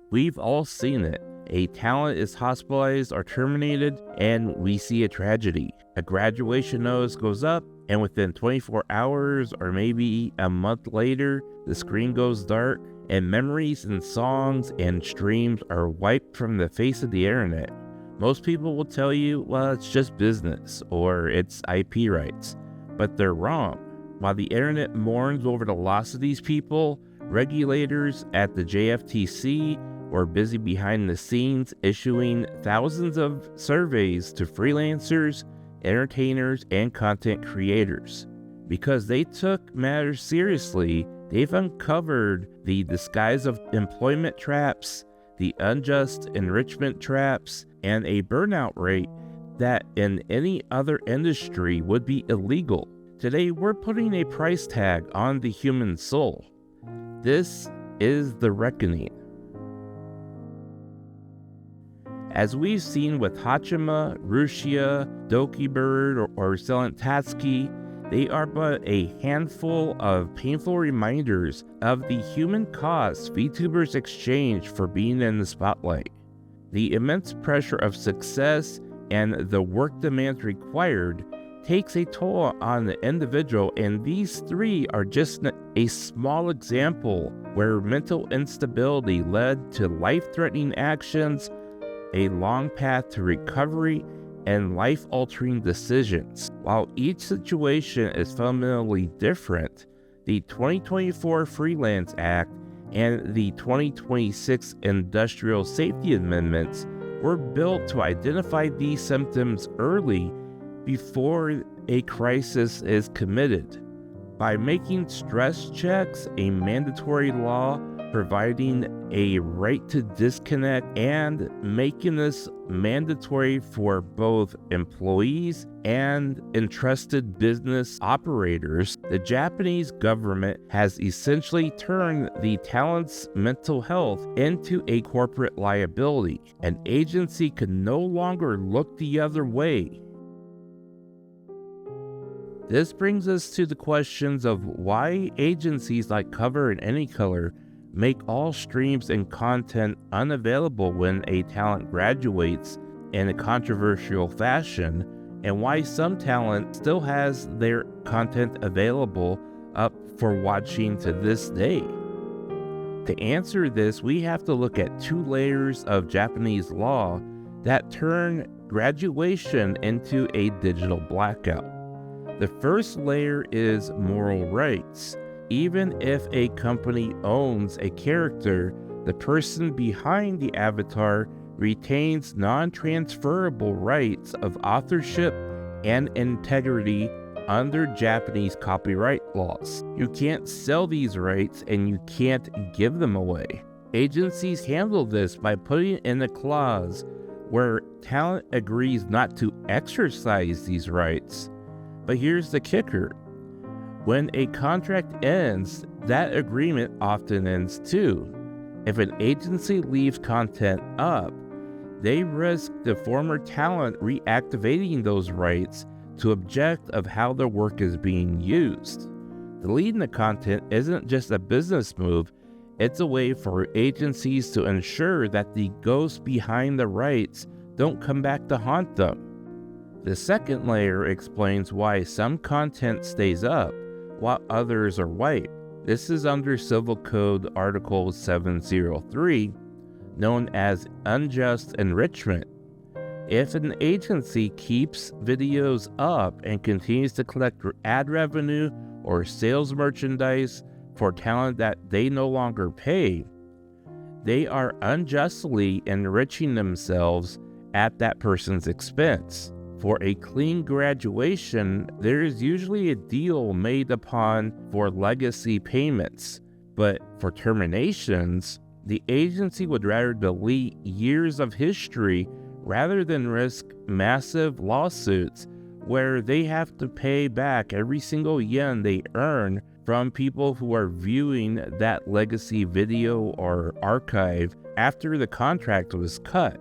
We've all seen it. A talent is hospitalized or terminated, and we see a tragedy. A graduation notice goes up, and within 24 hours or maybe a month later, the screen goes dark, and memories and songs and streams are wiped from the face of the internet. Most people will tell you, well, it's just business, or it's IP rights. But they're wrong. While the internet mourns over the loss of these people, regulators at the JFTC were busy behind the scenes issuing thousands of surveys to freelancers, entertainers, and content creators. Because they took matters seriously, they've uncovered the disguise of employment traps, the unjust enrichment traps, and a burnout rate that in any other industry would be illegal. Today, we're putting a price tag on the human soul. This is the reckoning. As we've seen with Hachima, Rushia, Dokibird, or Silent Tatsuki, they are but a handful of painful reminders of the human cost VTubers exchange for being in the spotlight. The immense pressure of success and the work demands required takes a toll on the individual, and these three are just a small example where mental instability led to life-threatening actions, a long path to recovery, and life-altering decisions. While each situation is fundamentally different, the 2024 Freelance Act and the 2026 Industrial Safety Amendments were built to identify these symptoms early before a crisis is committed. By making stress checks a mandatory law, providing a right to disconnect, and making this mandatory for both employees and entrusted business operators, the Japanese government has essentially turned the talent's mental health into a corporate liability. An agency can no longer look the other way. This brings us to the questions of why agencies like Cover and Anycolor make all streams and content unavailable when a talent graduates in a controversial fashion, and why some talent still has their content available up for watching to this day. To answer this, we have to look at two layers of Japanese law that turn graduation into a digital blackout. The first layer is moral rights. Even if a company owns a character, the person behind the avatar retains non-transferable rights of authorship and integrity under Japanese copyright laws. You can't sell these rights and you can't give them away. Agencies handle this by putting in a clause where talent agrees not to exercise these rights. But here's the kicker. When a contract ends, that agreement often ends too. If an agency leaves content up, they risk the former talent reactivating those rights to object of how their work is being used. Deleting the content isn't just a business move, it's a way for agencies to ensure that the ghosts behind the rights don't come back to haunt them. The second layer explains why some content stays up while others are wiped. This is under Civil Code Article 703, known as Unjust Enrichment. If an agency keeps videos up and continues to collect ad revenue or sales merchandise for talent that they no longer pay, they are unjustly enriching themselves at that person's expense. For a clean graduation, there is usually a deal made upon for legacy payments, but for terminations, the agency would rather delete years of history rather than risk massive lawsuits where they have to pay back every single yen they earn from people who are viewing that legacy video or archive after the contract was cut.